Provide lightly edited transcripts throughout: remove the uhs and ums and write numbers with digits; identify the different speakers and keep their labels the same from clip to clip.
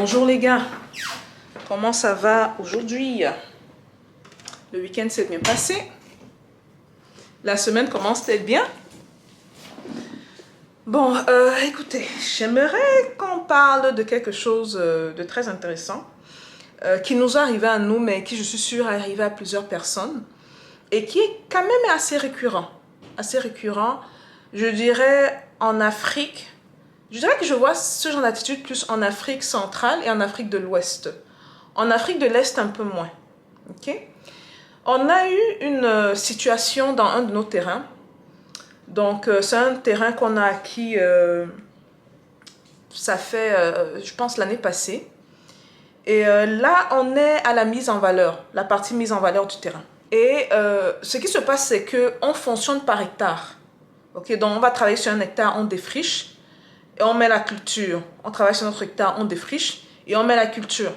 Speaker 1: Bonjour les gars, comment ça va aujourd'hui? Le week-end s'est bien passé? La semaine commence-t-elle bien? Bon, écoutez, j'aimerais qu'on parle de quelque chose de très intéressant qui nous est arrivé à nous, mais qui je suis sûre est arrivé à plusieurs personnes et qui est quand même assez récurrent. Assez récurrent, je dirais en Afrique. Je dirais que je vois ce genre d'attitude plus en Afrique centrale et en Afrique de l'Ouest. En Afrique de l'Est, un peu moins. Ok? On a eu une situation dans un de nos terrains. Donc, c'est un terrain qu'on a acquis, ça fait, je pense, l'année passée. Et là, on est à la mise en valeur, la partie mise en valeur du terrain. Et ce qui se passe, c'est qu'on fonctionne par hectare. Ok? Donc, on va travailler sur un hectare, on défriche et on met la culture. On travaille sur notre hectare, on défriche et on met la culture.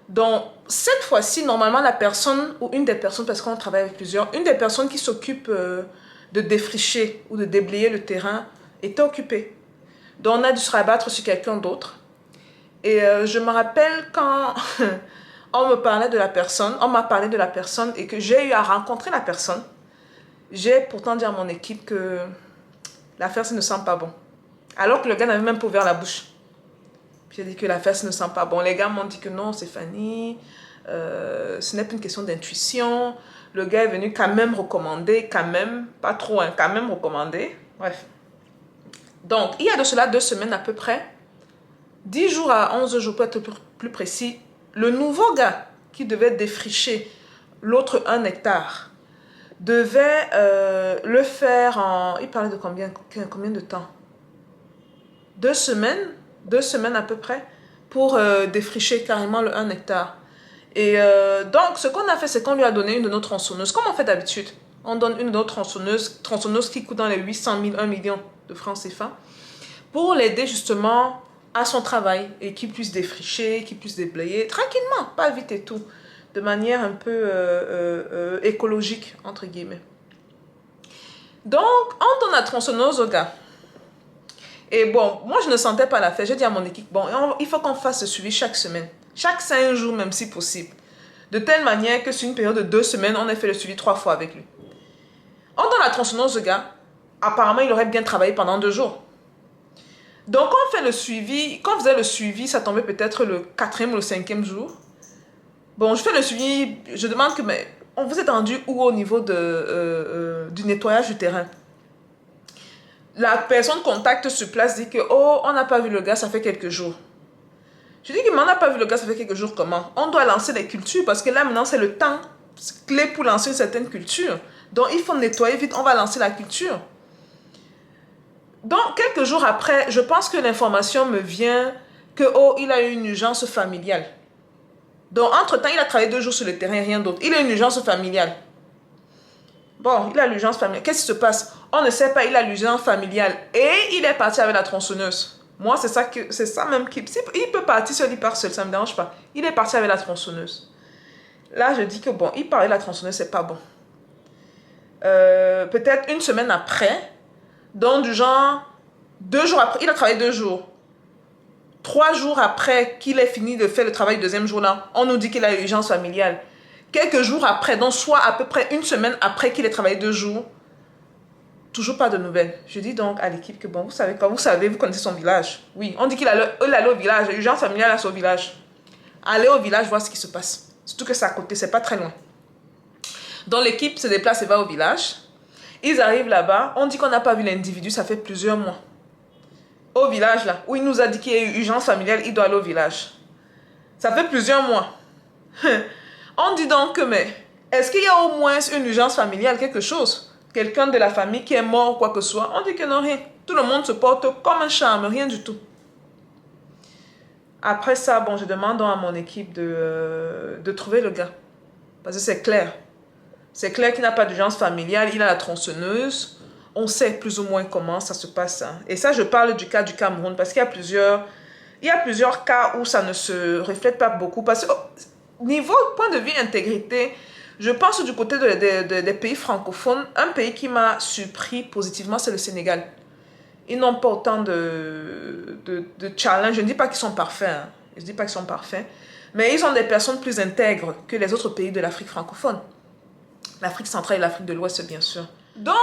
Speaker 1: Donc, cette fois-ci, normalement, la personne, ou une des personnes, parce qu'on travaille avec plusieurs, une des personnes qui s'occupe de défricher ou de déblayer le terrain était occupée. Donc, on a dû se rabattre sur quelqu'un d'autre. Et je me rappelle quand on me parlait de la personne, on m'a parlé de la personne et que j'ai eu à rencontrer la personne, j'ai pourtant dit à mon équipe que l'affaire, ça ne sent pas bon. Alors que le gars n'avait même pas ouvert la bouche. J'ai dit que l'affaire, ça ne sent pas bon. Les gars m'ont dit que non, Stéphanie, ce n'est pas une question d'intuition. Le gars est venu quand même recommander, quand même, pas trop, hein, quand même recommander. Bref. Donc, il y a de cela 2 semaines à peu près, 10 jours à 11 jours pour être plus précis, le nouveau gars qui devait défricher l'autre 1 hectare devait le faire en... Il parlait de combien de temps? 2 semaines 2 semaines à peu près pour défricher carrément le 1 hectare. Et donc, ce qu'on a fait, c'est qu'on lui a donné une de nos tronçonneuses, comme on fait d'habitude. On donne une de nos tronçonneuses qui coûte dans les 800 000, 1 million de francs CFA, pour l'aider justement à son travail et qu'il puisse défricher, qu'il puisse déblayer tranquillement, pas vite et tout, de manière un peu écologique, entre guillemets. Donc, on donne la tronçonneuse au gars. Et bon, moi je ne sentais pas l'affaire. J'ai dit à mon équipe, bon, il faut qu'on fasse ce suivi chaque semaine. Chaque 5 jours même si possible. De telle manière que sur une période de 2 semaines, on ait fait le suivi 3 fois avec lui. On donne la tronçonneuse au gars. Apparemment, il aurait bien travaillé pendant 2 jours. Donc on fait le suivi. Quand on faisait le suivi, ça tombait peut-être le 4e ou le 5e jour. Bon, je fais le suivi. Je demande que, mais on vous est rendu où au niveau du nettoyage du terrain? La personne contacte sur place, dit que oh, on n'a pas vu le gars, ça fait quelques jours. Je dis que mais on n'a pas vu le gars, ça fait quelques jours comment? On doit lancer des cultures parce que là maintenant c'est le temps clé pour lancer une certaine culture. Donc il faut nettoyer vite, on va lancer la culture. Donc quelques jours après, je pense que l'information me vient que oh, il a eu une urgence familiale. Donc entre-temps, il a travaillé 2 jours sur le terrain, rien d'autre. Il a une urgence familiale. Bon, il a l'urgence familiale. Qu'est-ce qui se passe? On ne sait pas, il a l'urgence familiale. Et il est parti avec la tronçonneuse. Moi, c'est ça même qui... Il peut partir seul, il part seul, ça ne me dérange pas. Il est parti avec la tronçonneuse. Là, je dis que bon, il part avec la tronçonneuse, c'est pas bon. Peut-être 1 semaine après, donc du genre, 2 jours après, il a travaillé 2 jours. 3 jours après qu'il ait fini de faire le travail le 2e jour-là, on nous dit qu'il a l'urgence familiale. Quelques jours après, donc soit à peu près 1 semaine après qu'il ait travaillé 2 jours, toujours pas de nouvelles. Je dis donc à l'équipe que bon, vous savez quoi, vous connaissez son village. Oui, on dit qu'il allait au village, l'urgence familiale à son village. Allez au village voir ce qui se passe. Surtout que c'est à côté, c'est pas très loin. Donc l'équipe se déplace et va au village. Ils arrivent là-bas, on dit qu'on n'a pas vu l'individu, ça fait plusieurs mois. Au village là, où il nous a dit qu'il y a eu urgence familiale, il doit aller au village. Ça fait plusieurs mois. On dit donc que, mais est-ce qu'il y a au moins une urgence familiale, quelque chose? Quelqu'un de la famille qui est mort ou quoi que ce soit? On dit que non, rien. Tout le monde se porte comme un charme, rien du tout. Après ça, bon, je demande à mon équipe de trouver le gars. Parce que c'est clair. C'est clair qu'il n'a pas d'urgence familiale, il a la tronçonneuse. On sait plus ou moins comment ça se passe. Hein. Et ça, je parle du cas du Cameroun, parce qu'il y a plusieurs cas où ça ne se reflète pas beaucoup. Parce que... niveau point de vue intégrité, je pense du côté des pays francophones, un pays qui m'a surpris positivement, c'est le Sénégal. Ils n'ont pas autant de challenge. Je ne dis pas qu'ils sont parfaits. Hein. Je ne dis pas qu'ils sont parfaits. Mais ils ont des personnes plus intègres que les autres pays de l'Afrique francophone. L'Afrique centrale et l'Afrique de l'Ouest, bien sûr. Donc,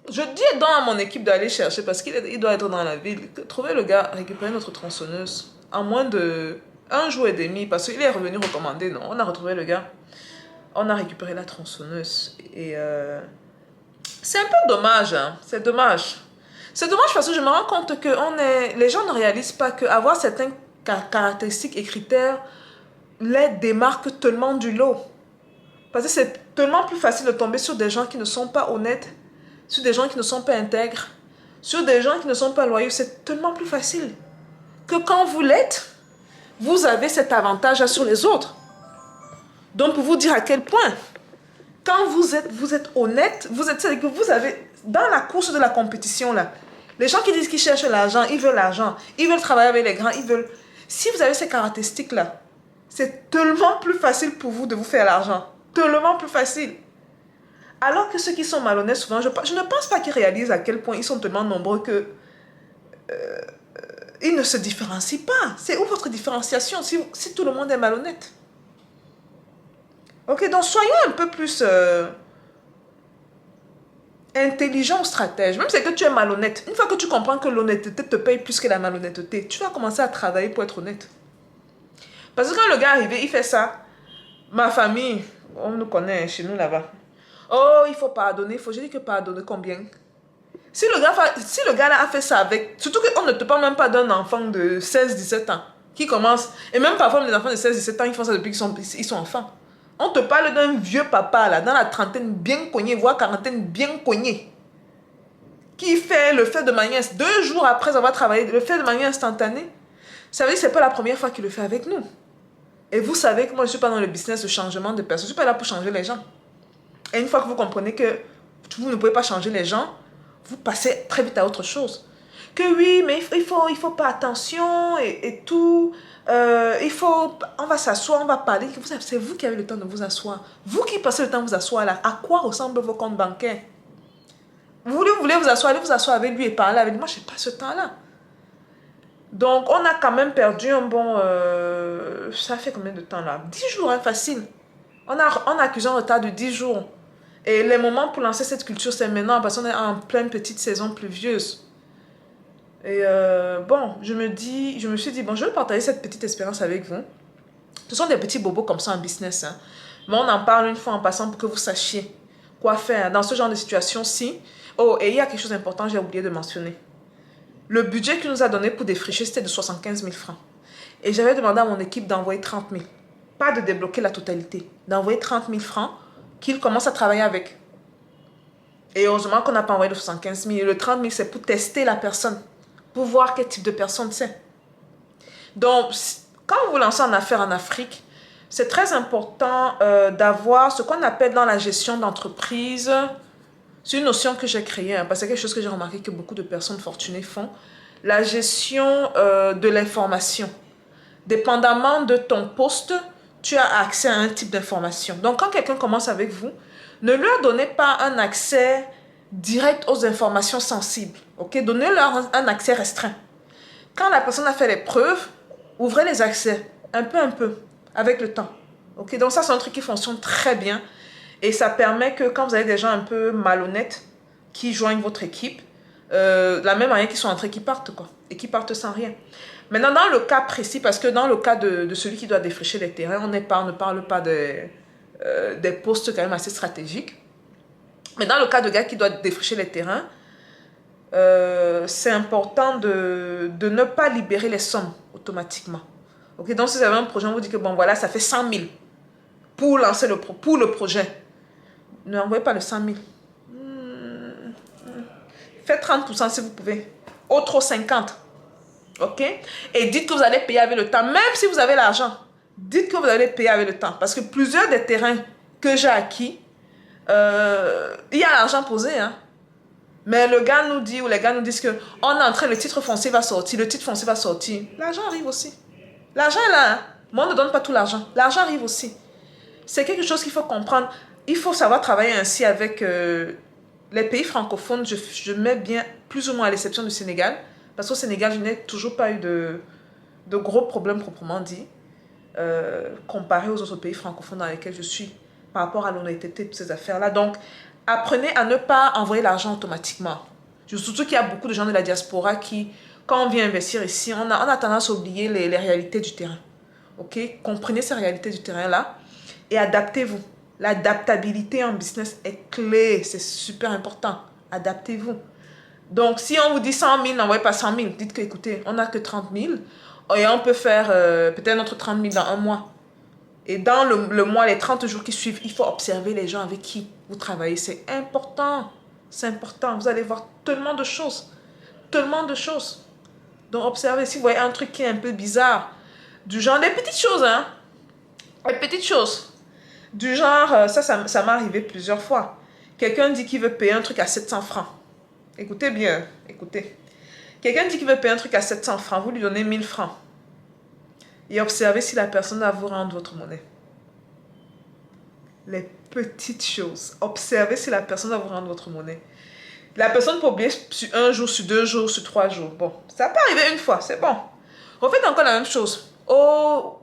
Speaker 1: je dis à mon équipe d'aller chercher, parce qu'il doit être dans la ville, trouver le gars, récupérer notre tronçonneuse en moins de 1 jour et demi, parce qu'il est revenu recommander. Non, on a retrouvé le gars. On a récupéré la tronçonneuse. Et c'est un peu dommage, hein. C'est dommage. C'est dommage parce que je me rends compte que les gens ne réalisent pas qu'avoir certaines caractéristiques et critères les démarquent tellement du lot. Parce que c'est tellement plus facile de tomber sur des gens qui ne sont pas honnêtes, sur des gens qui ne sont pas intègres, sur des gens qui ne sont pas loyaux. C'est tellement plus facile que quand vous l'êtes, vous avez cet avantage sur les autres. Donc, pour vous dire à quel point, quand vous êtes honnête, c'est que vous avez, dans la course de la compétition, là, les gens qui disent qu'ils cherchent l'argent, ils veulent travailler avec les grands, Si vous avez ces caractéristiques-là, c'est tellement plus facile pour vous de vous faire l'argent. Tellement plus facile. Alors que ceux qui sont malhonnêtes, souvent, je ne pense pas qu'ils réalisent à quel point ils sont tellement nombreux que ils ne se différencient pas. C'est où votre différenciation si tout le monde est malhonnête? Ok, donc soyons un peu plus intelligents ou stratèges. Même si que tu es malhonnête, une fois que tu comprends que l'honnêteté te paye plus que la malhonnêteté, tu vas commencer à travailler pour être honnête. Parce que quand le gars est arrivé, il fait ça. Ma famille, on nous connaît chez nous là-bas. Oh, il faut pardonner. Je dis que pardonner combien? Si le gars là a fait ça avec... Surtout qu'on ne te parle même pas d'un enfant de 16-17 ans qui commence... Et même parfois, les enfants de 16-17 ans, ils font ça depuis qu'ils sont enfants. On te parle d'un vieux papa là, dans la trentaine bien cogné, voire quarantaine bien cogné, qui le fait de manière... 2 jours après avoir travaillé, le fait de manière instantanée. Ça veut dire que ce n'est pas la première fois qu'il le fait avec nous. Et vous savez que moi, je ne suis pas dans le business de changement de personnes. Je ne suis pas là pour changer les gens. Et une fois que vous comprenez que vous ne pouvez pas changer les gens, vous passez très vite à autre chose. Que oui, mais il faut pas attention et tout. On va s'asseoir, on va parler. C'est vous qui avez le temps de vous asseoir. Vous qui passez le temps de vous asseoir là, à quoi ressemblent vos comptes bancaires? Vous voulez vous asseoir, allez vous asseoir avec lui et parler avec lui. Moi, je n'ai pas ce temps-là. Donc, on a quand même perdu un bon... ça fait combien de temps là? 10 jours, hein, facile. On a accusé un retard de 10 jours. Et les moments pour lancer cette culture, c'est maintenant parce qu'on est en pleine petite saison pluvieuse. Et bon, je me suis dit, bon, je vais partager cette petite expérience avec vous. Ce sont des petits bobos comme ça en business. Hein. Mais on en parle une fois en passant pour que vous sachiez quoi faire dans ce genre de situation-ci. Oh, et il y a quelque chose d'important, j'ai oublié de mentionner. Le budget qu'il nous a donné pour défricher, c'était de 75 000 francs. Et j'avais demandé à mon équipe d'envoyer 30 000. Pas de débloquer la totalité. D'envoyer 30 000 francs qu'il commence à travailler avec. Et heureusement qu'on n'a pas envoyé le 75 000. Le 30 000, c'est pour tester la personne. Pour voir quel type de personne c'est. Donc, quand vous vous lancez en affaires en Afrique, c'est très important d'avoir ce qu'on appelle dans la gestion d'entreprise. C'est une notion que j'ai créée, hein, parce que c'est quelque chose que j'ai remarqué que beaucoup de personnes fortunées font. La gestion de l'information. Dépendamment de ton poste, tu as accès à un type d'information. Donc, quand quelqu'un commence avec vous, ne leur donnez pas un accès direct aux informations sensibles. Okay? Donnez-leur un accès restreint. Quand la personne a fait les preuves, ouvrez les accès, un peu, avec le temps. Okay? Donc, ça, c'est un truc qui fonctionne très bien. Et ça permet que quand vous avez des gens un peu malhonnêtes qui joignent votre équipe, la même manière qu'ils sont entrés, qui partent, quoi. Et qui partent sans rien. Maintenant, dans le cas précis, parce que dans le cas de celui qui doit défricher les terrains, on ne parle pas des postes quand même assez stratégiques. Mais dans le cas de gars qui doit défricher les terrains, c'est important de ne pas libérer les sommes automatiquement. Okay? Donc, si vous avez un projet, on vous dit que bon, voilà, ça fait 100 000 pour lancer le projet. Ne envoyez pas le 100 000. Faites 30% si vous pouvez. Au trop 50%. Ok? Et dites que vous allez payer avec le temps. Même si vous avez l'argent, dites que vous allez payer avec le temps. Parce que plusieurs des terrains que j'ai acquis, il y a l'argent posé. Hein? Mais le gars nous dit, ou les gars nous disent que on est en train, le titre foncier va sortir, le titre foncier va sortir. L'argent arrive aussi. L'argent est là. Hein? Moi, on ne donne pas tout l'argent. L'argent arrive aussi. C'est quelque chose qu'il faut comprendre. Il faut savoir travailler ainsi avec les pays francophones. Je mets bien plus ou moins à l'exception du Sénégal. Parce qu'au Sénégal, je n'ai toujours pas eu de gros problèmes proprement dit, comparé aux autres pays francophones dans lesquels je suis, par rapport à l'honnêteté de ces affaires-là. Donc, apprenez à ne pas envoyer l'argent automatiquement. Surtout qu'il y a beaucoup de gens de la diaspora qui, quand on vient investir ici, on a tendance à oublier les réalités du terrain. Ok? Comprenez ces réalités du terrain-là et adaptez-vous. L'adaptabilité en business est clé, c'est super important. Adaptez-vous. Donc, si on vous dit 100 000, n'envoyez pas 100 000. Dites que, écoutez, on n'a que 30 000 et on peut faire peut-être notre 30 000 dans un mois. Et dans le mois, les 30 jours qui suivent, il faut observer les gens avec qui vous travaillez. C'est important. C'est important. Vous allez voir tellement de choses. Tellement de choses. Donc, observez. Si vous voyez un truc qui est un peu bizarre, du genre, des petites choses, hein. Des petites choses. Du genre, ça m'est arrivé plusieurs fois. Quelqu'un dit qu'il veut payer un truc à 700 francs. Écoutez bien, écoutez. Quelqu'un dit qu'il veut payer un truc à 700 francs. Vous lui donnez 1000 francs. Et observez si la personne va vous rendre votre monnaie. Les petites choses. Observez si la personne va vous rendre votre monnaie. La personne peut oublier sur un jour, sur 2 jours, sur 3 jours. Bon, ça peut arriver une fois, c'est bon. Refaites encore la même chose. Oh,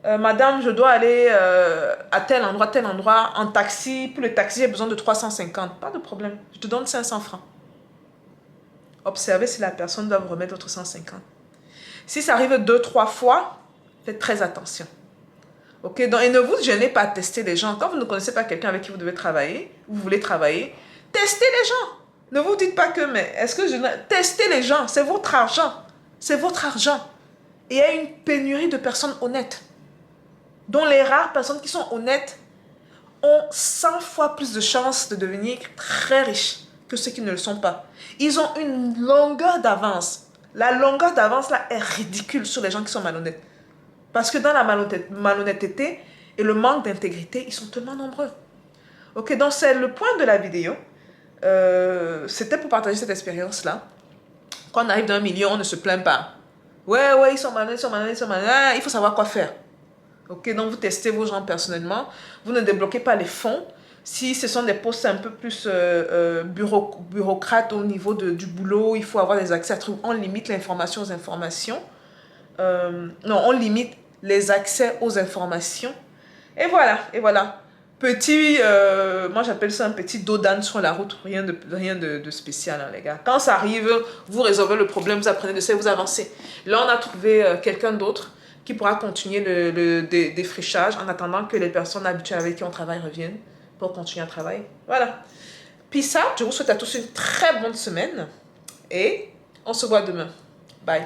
Speaker 1: madame, je dois aller à tel endroit, en taxi. Pour le taxi, j'ai besoin de 350. Pas de problème. Je te donne 500 francs. Observez si la personne doit vous remettre votre 150. Si ça arrive 2-3 fois, faites très attention. Ok, donc, et ne vous gênez pas à tester les gens. Quand vous ne connaissez pas quelqu'un avec qui vous devez travailler, vous voulez travailler, testez les gens. Ne vous dites pas que, mais est-ce que je... Testez les gens, c'est votre argent. C'est votre argent. Et il y a une pénurie de personnes honnêtes. Dont les rares personnes qui sont honnêtes ont 100 fois plus de chances de devenir très riches que ceux qui ne le sont pas. Ils ont une longueur d'avance. La longueur d'avance là est ridicule sur les gens qui sont malhonnêtes. Parce que dans la malhonnêteté et le manque d'intégrité, ils sont tellement nombreux. Ok, donc c'est le point de la vidéo. C'était pour partager cette expérience-là. Quand on arrive dans un milieu, on ne se plaint pas. Ouais, ils sont malhonnêtes, il faut savoir quoi faire. Ok, donc vous testez vos gens personnellement. Vous ne débloquez pas les fonds. Si ce sont des postes un peu plus bureaucrates au niveau du boulot, il faut avoir des accès à trucs. On limite l'information aux informations. Non, on limite les accès aux informations. Et voilà. Petit, moi j'appelle ça un petit dos d'âne sur la route. Rien de spécial, hein, les gars. Quand ça arrive, vous résolvez le problème, vous apprenez de ça, vous avancez. Là, on a trouvé quelqu'un d'autre qui pourra continuer le défrichage en attendant que les personnes habituées avec qui on travaille reviennent pour continuer à travailler. Voilà. Puis ça, je vous souhaite à tous une très bonne semaine et on se voit demain. Bye.